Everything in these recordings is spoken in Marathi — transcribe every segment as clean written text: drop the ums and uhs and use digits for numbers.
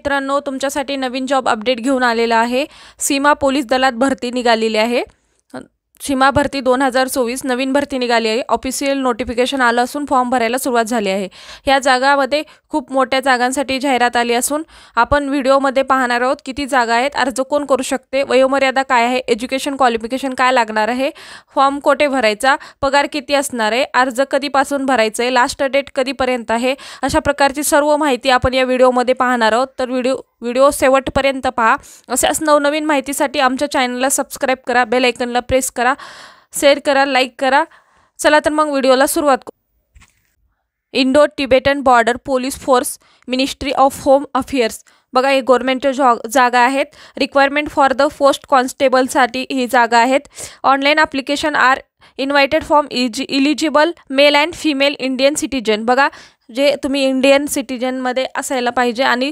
मित्रांनो, तुमच्यासाठी नवीन जॉब अपडेट घेऊन आलेला आहे। सीमा पोलीस दलात भरती निघालेली आहे। सीमा भरती 2024 नवीन भरती निघाली आहे। ऑफिशियल नोटिफिकेशन आलं असून फॉर्म भरायला सुरुवात झाली आहे। या जागांमध्ये खूप मोठ्या जागांसाठी जाहिरात आली असून आपण व्हिडिओमध्ये पाहणार आहोत किती जागा आहेत, अर्ज कोण करू शकते, वयोमर्यादा काय आहे, एज्युकेशन क्वालिफिकेशन काय लागणार आहे, फॉर्म कोठे भरायचा, पगार किती असणार आहे, अर्ज कधीपासून भरायचा आहे, लास्ट डेट कधीपर्यंत आहे, अशा प्रकारची सर्व माहिती आपण या व्हिडिओमध्ये पाहणार आहोत। तर व्हिडिओ शेवटपर्यंत पहा। अशाच नवनवीन माहितीसाठी आमच्या चॅनलला सबस्क्राइब करा, बेल आयकॉनला प्रेस करा, शेअर करा, लाईक करा। चला तर मग व्हिडिओला सुरुवात करू। Indo Tibetan border police force, ministry of home affairs. बघा, हे गव्हर्नमेंटच्या जागा आहेत। रिक्वायरमेंट फॉर द पोस्ट कॉन्स्टेबलसाठी ही जागा आहेत। Online application are invited from eligible male and female Indian citizen. बघा, जे तुम्ही इंडियन सिटीजनमध्ये असायला पाहिजे आणि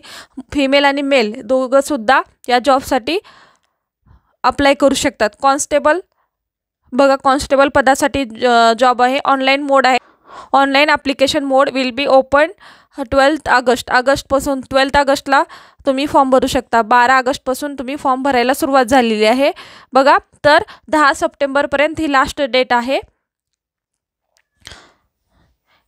फिमेल आणि मेल दोघंसुद्धा या जॉबसाठी अप्लाय करू शकतात। कॉन्स्टेबल, बघा कॉन्स्टेबल पदासाठी जॉब आहे। ऑनलाईन मोड आहे। Online application mode will be open 12 ऑगस्टपासून 12 ऑगस्टला तुम्ही फॉर्म भरू शकता। 12 ऑगस्टपासून तुम्ही फॉर्म भरायला सुरुवात झालेली आहे। बघा, तर 10 सप्टेंबरपर्यंत ही लास्ट डेट आहे।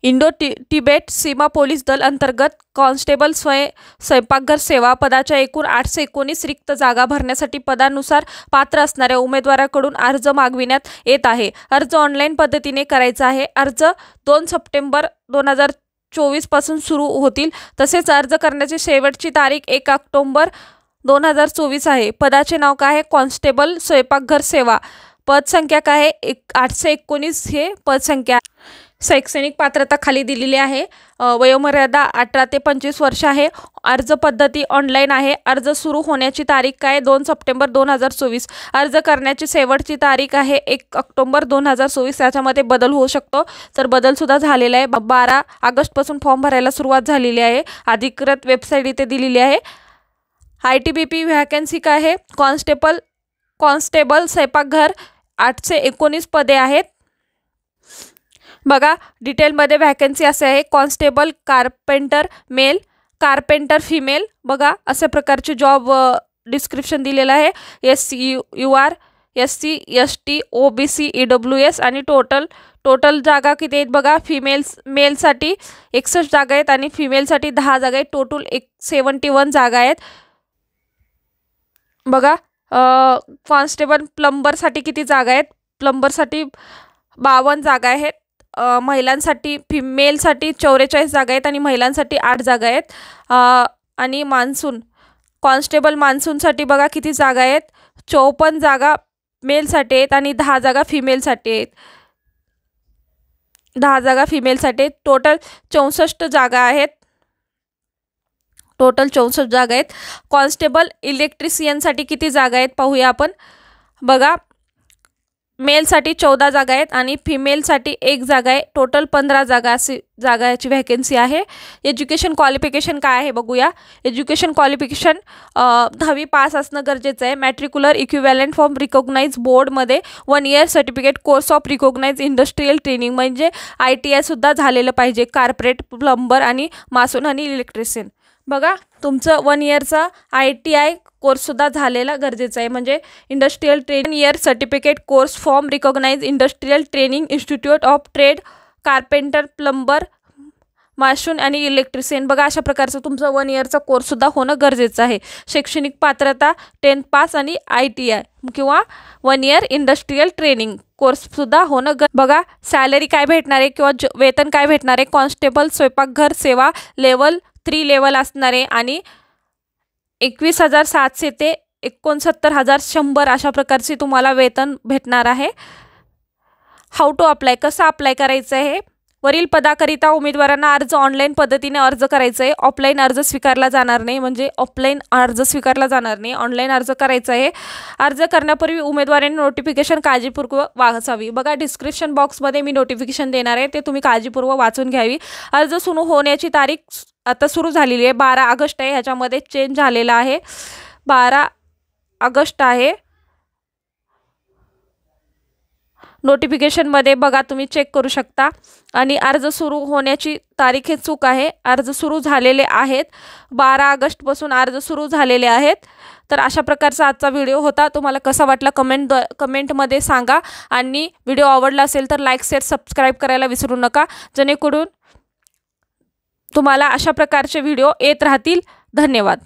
इंडो तिबेट सीमा पोलीस दल अंतर्गत कॉन्स्टेबल स्वयंपाकघर सेवा पदाच्या एकूण 819 रिक्त जागा भरण्यासाठी पदानुसार पात्र असणाऱ्या उमेदवाराकडून अर्ज मागविण्यात येत आहे। अर्ज ऑनलाईन पद्धतीने करायचा आहे। अर्ज 2 सप्टेंबर 2024 पासून सुरू होतील। तसेच अर्ज करण्याची शेवटची तारीख 1 ऑक्टोबर 2024 आहे। पदाचे नाव काय आहे? कॉन्स्टेबल स्वयंपाकघर सेवा। पदसंख्या काय आहे? 819 हे पदसंख्या। शैक्षणिक पात्रता खाली दिलेली आहे। वयोमर्यादा 18 ते 25 वर्ष आहे। अर्ज पद्धती ऑनलाईन आहे। अर्ज सुरू होण्याची तारीख काय? 2 सप्टेंबर 2024। अर्ज करण्याची शेवटची तारीख आहे 1 ऑक्टोबर 2024। याच्यामध्ये बदल होऊ शकतो, तर बदलसुद्धा झालेला आहे। 12 ऑगस्टपासून फॉर्म भरायला सुरुवात झालेली आहे। अधिकृत वेबसाईट इथे दिलेली आहे। ITBP व्हॅकन्सी काय आहे? कॉन्स्टेबल स्वयंपाकघर 819 पदे आहेत। बघा, डिटेलमध्ये व्हॅकन्सी असे आहे। Constable carpenter male, carpenter female. बघा, अशा प्रकारचे जॉब डिस्क्रिप्शन दिलेलं आहे। SC UR SC ST OBC EWS आणि टोटल जागा किती आहेत? बघा, मेलसाठी 61 जागा आहेत आणि फिमेलसाठी 10 जागा आहेत। टोटल 71 जागा आहेत। बघा, कॉन्स्टेबल प्लंबरसाठी किती जागा आहेत? प्लंबरसाठी 52 जागा आहेत। महिलांसाठी फिमेलसाठी 44 जागा आहेत आणि महिलांसाठी 8 जागा आहेत। आणि कॉन्स्टेबल मान्सूनसाठी बघा किती जागा आहेत? 54 जागा मेलसाठी आहेत आणि 10 जागा फिमेलसाठी आहेत। 10 जागा फिमेलसाठी आहेत। टोटल 64 जागा आहेत। टोटल 64 जागा आहेत। कॉन्स्टेबल इलेक्ट्रिशियनसाठी किती जागा आहेत पाहूया आपण। बघा, मेलसाठी 14 जागा आहेत आणि फिमेलसाठी 1 जागा आहे। टोटल 15 जागा अशी जागाची व्हॅकन्सी आहे। एज्युकेशन क्वालिफिकेशन काय आहे बघूया। एज्युकेशन क्वालिफिकेशन 10वी पास असणं गरजेचं आहे। मॅट्रिक्युलर इक्विव्हॅलंट फ्रॉम रिकॉग्नाइज बोर्डमध्ये 1 year certificate course of recognize industrial training म्हणजे ITI सुद्धा झालेलं पाहिजे। कार्पोरेट, प्लंबर आणि मासून आणि इलेक्ट्रिशियन। बघा, तुमचं 1 इयरचा ITI कोर्ससुद्धा झालेला गरजेचं आहे। म्हणजे industrial training year certificate course from recognise industrial training institute of trade, carpenter, plumber, मासून आणि इलेक्ट्रिशियन। बघा, अशा प्रकारचं तुमचं 1 इयरचा कोर्ससुद्धा होणं गरजेचं आहे। शैक्षणिक पात्रता 10th पास आणि ITI किंवा 1 इयर इंडस्ट्रियल ट्रेनिंग कोर्ससुद्धा होणं बघा, सॅलरी काय भेटणार आहे किंवा वेतन काय भेटणार आहे? कॉन्स्टेबल स्वयंपाकघर सेवा लेवल 3 लेवल असणार आहे आणि 21,700 ते 69,100 अशा प्रकारचे तुम्हाला वेतन भेटणार आहे। हाऊ टू अप्लाय, कसं अप्लाय करायचं आहे? वरील पदाकरिता उमेदवारांना अर्ज ऑनलाईन पद्धतीने अर्ज करायचा आहे। ऑफलाईन अर्ज स्वीकारला जाणार नाही, म्हणजे ऑफलाईन अर्ज स्वीकारला जाणार नाही, ऑनलाईन अर्ज करायचा आहे। अर्ज करण्यापूर्वी उमेदवारांनी नोटिफिकेशन काळजीपूर्वक वाचावी। बघा, डिस्क्रिप्शन बॉक्समध्ये मी नोटिफिकेशन देणार आहे, ते तुम्ही काळजीपूर्वक वाचून घ्यावी। अर्ज सुरू होण्याची तारीख आता सुरू झालेली आहे, 12 ऑगस्ट आहे। ह्याच्यामध्ये चेंज झालेला आहे, 12 ऑगस्ट आहे। नोटिफिकेशनमध्ये बघा, तुम्ही चेक करू शकता. आणि अर्ज सुरू होण्याची तारीख हे चूक आहे. अर्ज सुरू झालेले आहेत. 12 ऑगस्टपासून अर्ज सुरू झालेले आहेत. तर अशा प्रकारचा आजचा व्हिडिओ होता. तुम्हाला कसा वाटला कमेंटमध्ये सांगा. आणि व्हिडिओ आवडला असेल तर लाईक, शेअर, सबस्क्राईब करायला विसरू नका, जेणेकरून तुम्हाला अशा प्रकारचे व्हिडिओ येत राहतील. धन्यवाद.